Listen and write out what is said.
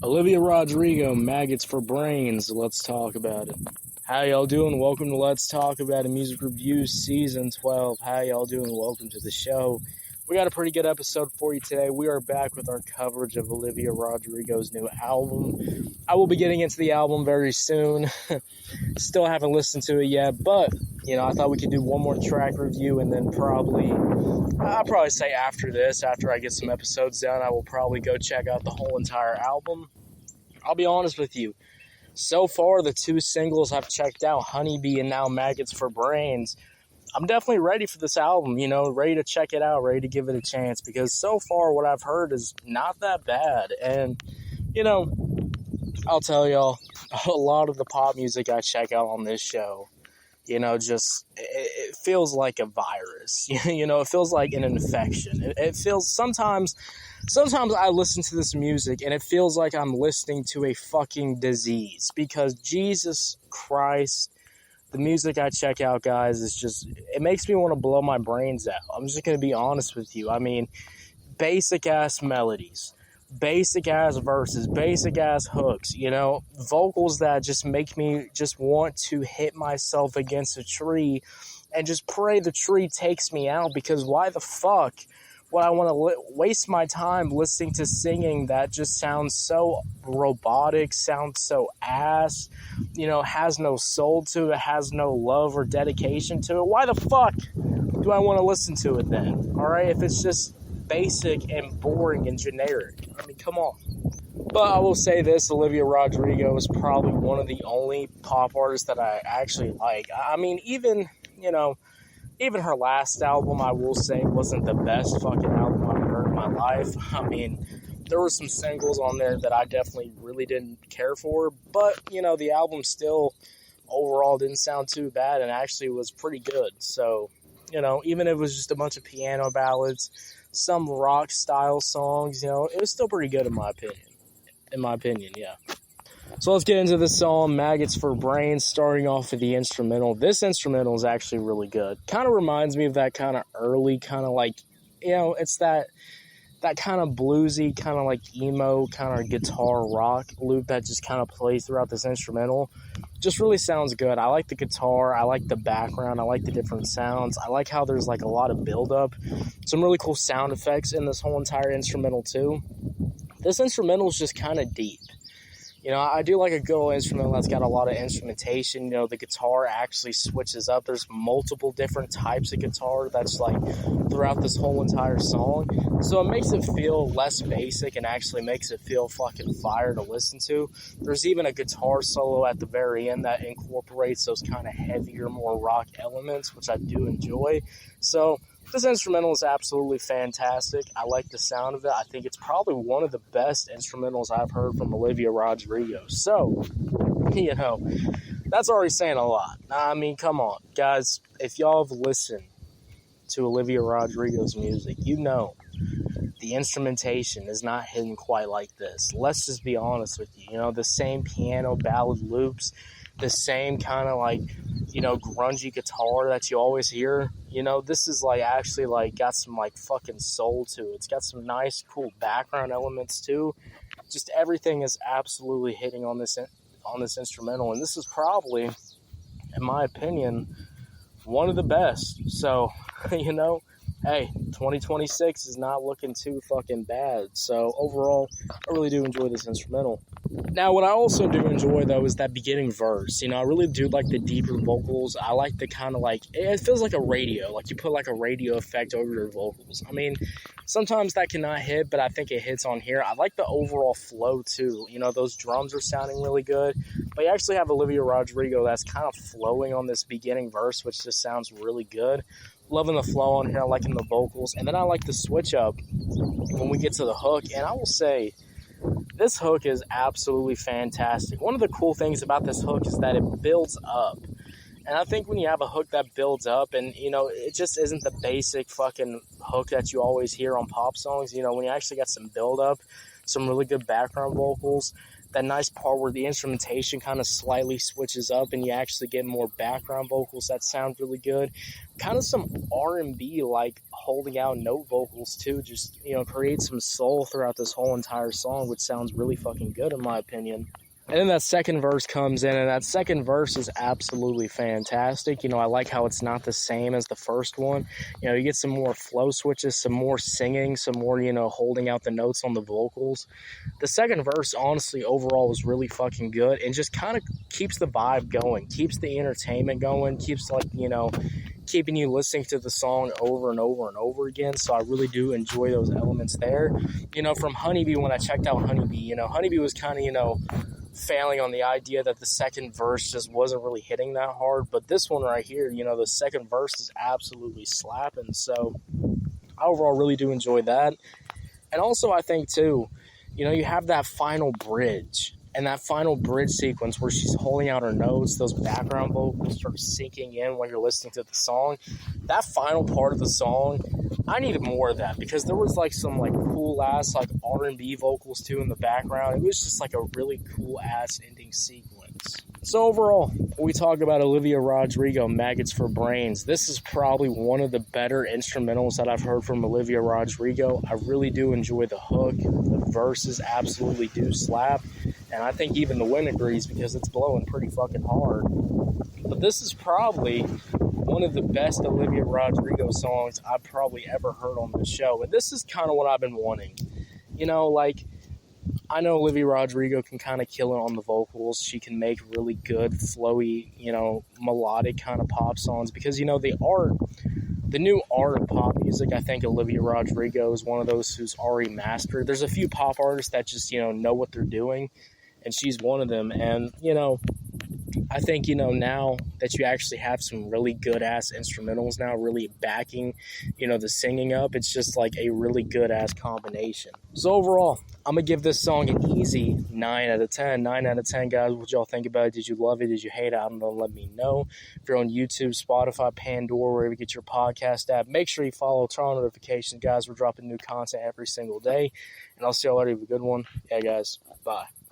Olivia Rodrigo, Maggots for Brains. Let's talk about it. How y'all doing? Welcome to Let's Talk About It Music Reviews Season 12. How y'all doing? Welcome to the show. We got a pretty good episode for you today. We are back with our coverage of Olivia Rodrigo's new album. I will be getting into the album very soon. Still haven't listened to it yet, but, I thought we could do one more track review and then I'll probably say after this, after I get some episodes done, I will probably go check out the whole entire album. I'll be honest with you. So far, the two singles I've checked out, Honeybee and now Maggots for Brains, I'm definitely ready for this album, ready to check it out, ready to give it a chance, because so far what I've heard is not that bad. And, I'll tell y'all, a lot of the pop music I check out on this show, it feels like a virus, it feels like an infection. It feels sometimes I listen to this music and it feels like I'm listening to a fucking disease, because Jesus Christ, the music I check out, guys, it makes me want to blow my brains out. I'm just going to be honest with you. I mean, basic-ass melodies, basic-ass verses, basic-ass hooks, vocals that just make me just want to hit myself against a tree and just pray the tree takes me out, because why the fuck would I want to waste my time listening to singing that just sounds so robotic, sounds so ass, has no soul to it, has no love or dedication to it? Why the fuck do I want to listen to it then? Alright, if it's just basic and boring and generic. I mean, come on. But I will say this, Olivia Rodrigo is probably one of the only pop artists that I actually like. I mean, even her last album, I will say, wasn't the best fucking album I've heard in my life. I mean, there were some singles on there that I definitely really didn't care for, but, the album still overall didn't sound too bad and actually was pretty good. So, even if it was just a bunch of piano ballads, some rock-style songs, it was still pretty good in my opinion, yeah. So let's get into the song, Maggots for Brains, starting off with the instrumental. This instrumental is actually really good. Kind of reminds me of that kind of early, kind of like, it's that kind of bluesy, kind of like emo, kind of guitar rock loop that just kind of plays throughout this instrumental. Just really sounds good. I like the guitar. I like the background. I like the different sounds. I like how there's like a lot of build-up. Some really cool sound effects in this whole entire instrumental too. This instrumental is just kind of deep. I do like a good old instrumental that's got a lot of instrumentation. The guitar actually switches up. There's multiple different types of guitar that's like throughout this whole entire song. So it makes it feel less basic and actually makes it feel fucking fire to listen to. There's even a guitar solo at the very end that incorporates those kind of heavier, more rock elements, which I do enjoy. So this instrumental is absolutely fantastic. I like the sound of it. I think it's probably one of the best instrumentals I've heard from Olivia Rodrigo. So, that's already saying a lot. I mean, come on, guys. If y'all have listened to Olivia Rodrigo's music, the instrumentation is not hidden quite like this. Let's just be honest with you. The same piano ballad loops, the same kind of like, grungy guitar that you always hear. This is like actually like got some like fucking soul to it. It's got some nice, cool background elements too. Just everything is absolutely hitting on this instrumental, and this is probably, in my opinion, one of the best. So, hey, 2026 is not looking too fucking bad. So overall, I really do enjoy this instrumental. Now, what I also do enjoy, though, is that beginning verse. I really do like the deeper vocals. I like the kind of like, it feels like a radio. Like you put like a radio effect over your vocals. I mean, sometimes that cannot hit, but I think it hits on here. I like the overall flow, too. Those drums are sounding really good. But you actually have Olivia Rodrigo that's kind of flowing on this beginning verse, which just sounds really good. Loving the flow on here, liking the vocals, and then I like the switch up when we get to the hook, and I will say, this hook is absolutely fantastic. One of the cool things about this hook is that it builds up, and I think when you have a hook that builds up, and, it just isn't the basic fucking hook that you always hear on pop songs, when you actually got some build up, some really good background vocals. That nice part where the instrumentation kind of slightly switches up and you actually get more background vocals that sound really good. Kind of some R&B like holding out note vocals too, just, create some soul throughout this whole entire song, which sounds really fucking good in my opinion. And then that second verse comes in, and that second verse is absolutely fantastic. I like how it's not the same as the first one. You get some more flow switches, some more singing, some more, holding out the notes on the vocals. The second verse, honestly, overall was really fucking good and just kind of keeps the vibe going, keeps the entertainment going, keeps, keeping you listening to the song over and over and over again. So I really do enjoy those elements there. From Honeybee, when I checked out Honeybee, Honeybee was kind of, failing on the idea that the second verse just wasn't really hitting that hard. But this one right here, the second verse is absolutely slapping. So I overall really do enjoy that. And also I think too, you have that final bridge. And that final bridge sequence where she's holding out her notes, those background vocals start sinking in when you're listening to the song. That final part of the song, I needed more of that because there was some cool ass R&B vocals too in the background. It was just a really cool ass ending sequence. So overall, when we talk about Olivia Rodrigo, Maggots for Brains, this is probably one of the better instrumentals that I've heard from Olivia Rodrigo. I really do enjoy the hook. The verses absolutely do slap. And I think even the wind agrees because it's blowing pretty fucking hard. But this is probably one of the best Olivia Rodrigo songs I've probably ever heard on the show. And this is kind of what I've been wanting. I know Olivia Rodrigo can kind of kill it on the vocals. She can make really good, flowy, melodic kind of pop songs. Because, the new art of pop music, I think Olivia Rodrigo is one of those who's already mastered. There's a few pop artists that just, know what they're doing. And she's one of them. And, I think, now that you actually have some really good-ass instrumentals now really backing, the singing up, it's just a really good-ass combination. So overall, I'm going to give this song an easy 9 out of 10. 9 out of 10, guys. What y'all think about it? Did you love it? Did you hate it? I don't know. Let me know. If you're on YouTube, Spotify, Pandora, wherever you get your podcast app, make sure you follow, turn on notifications, guys. We're dropping new content every single day. And I'll see y'all later. Have a good one. Yeah, guys. Bye.